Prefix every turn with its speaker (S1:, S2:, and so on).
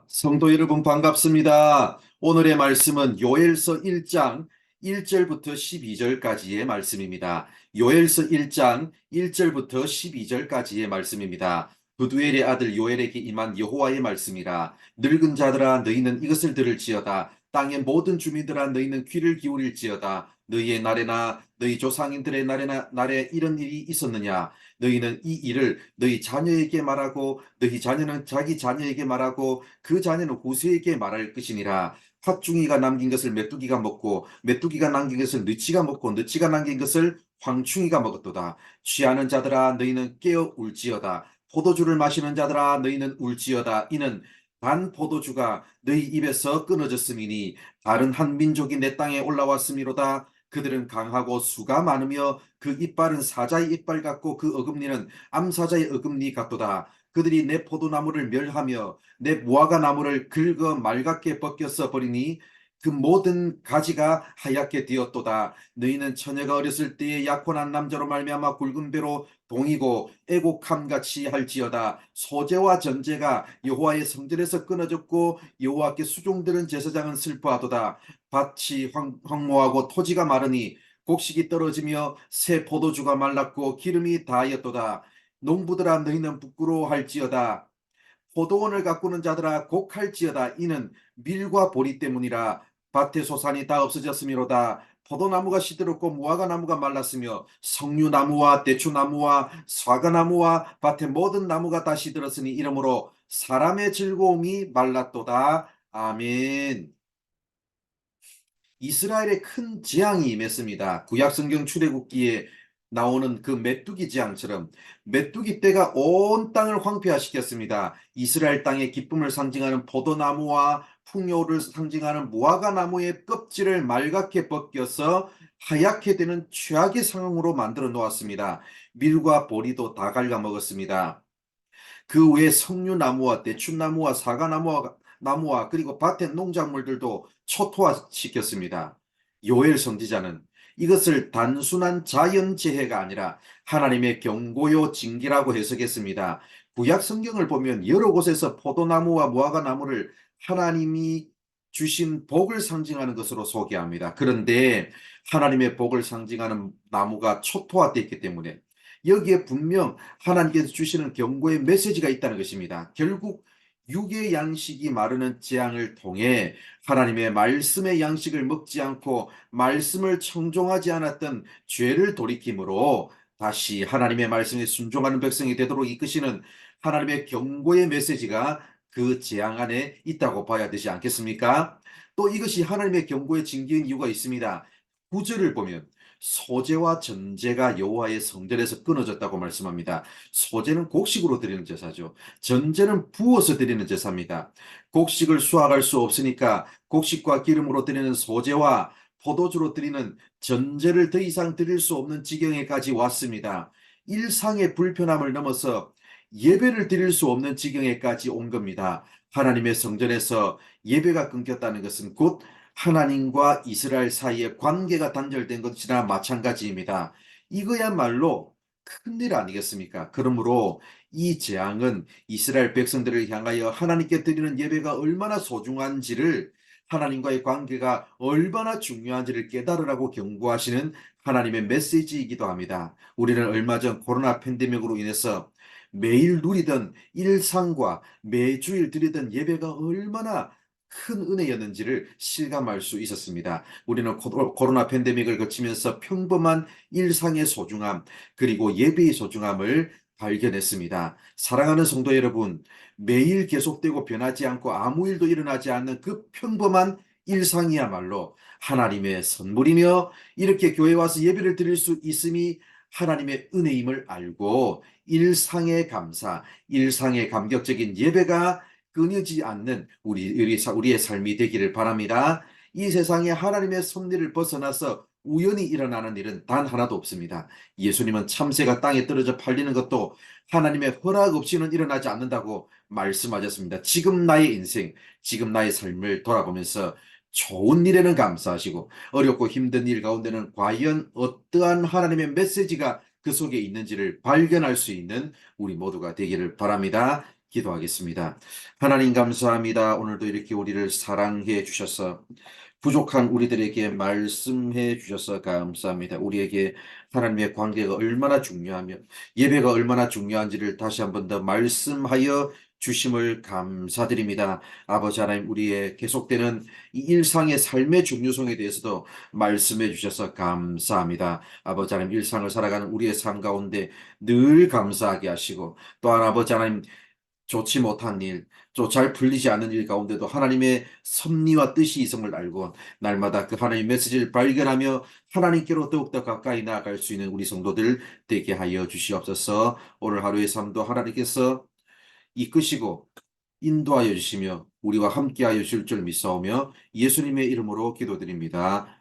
S1: 성도 여러분 반갑습니다. 오늘의 말씀은 요엘서 1장 1절부터 12절까지의 말씀입니다. 요엘서 1장 1절부터 12절까지의 말씀입니다. 부두엘의 아들 요엘에게 임한 여호와의 말씀이라. 늙은 자들아 너희는 이것을 들을지어다. 땅의 모든 주민들아 너희는 귀를 기울일지어다. 너희의 날에나 너희 조상인들의 날에 이런 일이 있었느냐? 너희는 이 일을 너희 자녀에게 말하고 너희 자녀는 자기 자녀에게 말하고 그 자녀는 후세에게 말할 것이니라. 팥중이가 남긴 것을 메뚜기가 먹고 메뚜기가 남긴 것을 느치가 먹고 느치가 남긴 것을 황충이가 먹었도다. 취하는 자들아 너희는 깨어 울지어다. 포도주를 마시는 자들아 너희는 울지어다. 이는 단 포도주가 너희 입에서 끊어졌음이니 다른 한 민족이 내 땅에 올라왔음이로다. 그들은 강하고 수가 많으며 그 이빨은 사자의 이빨 같고 그 어금니는 암사자의 어금니 같도다. 그들이 내 포도나무를 멸하며 내 무화과 나무를 긁어 말갛게 벗겨서 버리니 그 모든 가지가 하얗게 되었도다. 너희는 처녀가 어렸을 때에 약혼한 남자로 말미암아 굵은 배로 동이고 애곡함같이 할지어다. 소재와 전제가 여호와의 성전에서 끊어졌고 여호와께 수종드는 제사장은 슬퍼하도다. 밭이 황무하고 토지가 마르니 곡식이 떨어지며 새 포도주가 말랐고 기름이 다하였도다. 농부들아 너희는 부끄러워할지어다. 포도원을 가꾸는 자들아 곡할지어다. 이는 밀과 보리 때문이라. 밭의 소산이 다 없어졌음이로다. 포도나무가 시들었고 무화과 나무가 말랐으며 석류나무와 대추나무와 사과나무와 밭의 모든 나무가 다 시들었으니 이러므로 사람의 즐거움이 말랐도다. 아멘. 이스라엘에 큰 재앙이 임했습니다. 구약성경 출애굽기에 나오는 그 메뚜기 재앙처럼 메뚜기 떼가 온 땅을 황폐화시켰습니다. 이스라엘 땅의 기쁨을 상징하는 포도나무와 풍요를 상징하는 무화과 나무의 껍질을 말갛게 벗겨서 하얗게 되는 최악의 상황으로 만들어 놓았습니다. 밀과 보리도 다 갉아먹었습니다. 그 외에 석류나무와 대추나무와 사과나무와 그리고 밭의 농작물들도 초토화시켰습니다. 요엘 선지자는 이것을 단순한 자연재해가 아니라 하나님의 경고요 징계라고 해석했습니다. 구약 성경을 보면 여러 곳에서 포도나무와 무화과나무를 하나님이 주신 복을 상징하는 것으로 소개합니다. 그런데 하나님의 복을 상징하는 나무가 초토화됐기 때문에 여기에 분명 하나님께서 주시는 경고의 메시지가 있다는 것입니다. 결국 육의 양식이 마르는 재앙을 통해 하나님의 말씀의 양식을 먹지 않고 말씀을 청종하지 않았던 죄를 돌이킴으로 다시 하나님의 말씀에 순종하는 백성이 되도록 이끄시는 하나님의 경고의 메시지가 그 재앙 안에 있다고 봐야 되지 않겠습니까? 또 이것이 하나님의 경고의 징계인 이유가 있습니다. 9절을 보면 소재와 전제가 여호와의 성전에서 끊어졌다고 말씀합니다. 소재는 곡식으로 드리는 제사죠. 전제는 부어서 드리는 제사입니다. 곡식을 수확할 수 없으니까 곡식과 기름으로 드리는 소재와 포도주로 드리는 전제를 더 이상 드릴 수 없는 지경에까지 왔습니다. 일상의 불편함을 넘어서 예배를 드릴 수 없는 지경에까지 온 겁니다. 하나님의 성전에서 예배가 끊겼다는 것은 곧 하나님과 이스라엘 사이의 관계가 단절된 것이나 마찬가지입니다. 이거야말로 큰일 아니겠습니까? 그러므로 이 재앙은 이스라엘 백성들을 향하여 하나님께 드리는 예배가 얼마나 소중한지를 하나님과의 관계가 얼마나 중요한지를 깨달으라고 경고하시는 하나님의 메시지이기도 합니다. 우리는 얼마 전 코로나 팬데믹으로 인해서 매일 누리던 일상과 매주일 드리던 예배가 얼마나 큰 은혜였는지를 실감할 수 있었습니다. 우리는 코로나 팬데믹을 거치면서 평범한 일상의 소중함 그리고 예배의 소중함을 발견했습니다. 사랑하는 성도 여러분, 매일 계속되고 변하지 않고 아무 일도 일어나지 않는 그 평범한 일상이야말로 하나님의 선물이며 이렇게 교회 와서 예배를 드릴 수 있음이 하나님의 은혜임을 알고 일상의 감사, 일상의 감격적인 예배가 끊이지 않는 우리의 삶이 되기를 바랍니다. 이 세상에 하나님의 섭리를 벗어나서 우연히 일어나는 일은 단 하나도 없습니다. 예수님은 참새가 땅에 떨어져 팔리는 것도 하나님의 허락 없이는 일어나지 않는다고 말씀하셨습니다. 지금 나의 인생, 지금 나의 삶을 돌아보면서 좋은 일에는 감사하시고 어렵고 힘든 일 가운데는 과연 어떠한 하나님의 메시지가 그 속에 있는지를 발견할 수 있는 우리 모두가 되기를 바랍니다. 기도하겠습니다. 하나님 감사합니다. 오늘도 이렇게 우리를 사랑해 주셔서 부족한 우리들에게 말씀해 주셔서 감사합니다. 우리에게 하나님의 관계가 얼마나 중요하며 예배가 얼마나 중요한지를 다시 한번 더 말씀하여 주심을 감사드립니다. 아버지 하나님, 우리의 계속되는 이 일상의 삶의 중요성에 대해서도 말씀해 주셔서 감사합니다. 아버지 하나님, 일상을 살아가는 우리의 삶 가운데 늘 감사하게 하시고, 또한 아버지 하나님, 좋지 못한 일, 또 잘 풀리지 않는 일 가운데도 하나님의 섭리와 뜻이 있음을 알고 날마다 그 하나님의 메시지를 발견하며 하나님께로 더욱더 가까이 나아갈 수 있는 우리 성도들 되게 하여 주시옵소서. 오늘 하루의 삶도 하나님께서 이끄시고 인도하여 주시며 우리와 함께하여 주실 줄 믿사오며 예수님의 이름으로 기도드립니다.